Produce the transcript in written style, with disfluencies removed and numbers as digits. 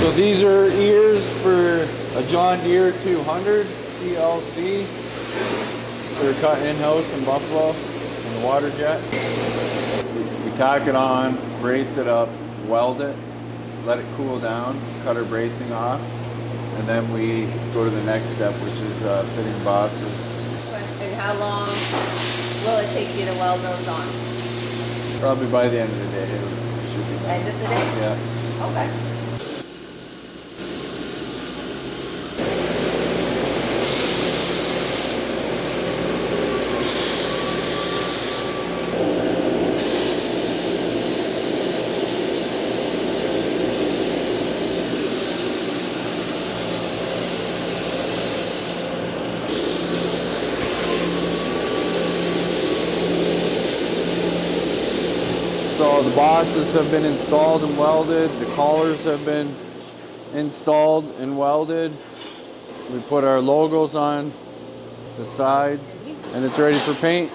So these are ears for a John Deere 200 CLC. They're cut in-house in Buffalo in the water jet. We tack it on, brace it up, weld it, let it cool down, cut our bracing off, and then we go to the next step, which is fitting bosses. And how long will it take you to weld those on? Probably by the end of the day, it should be done. End of the day? Yeah. Okay. So the bosses have been installed and welded. The collars have been installed and welded. We put our logos on the sides and it's ready for paint.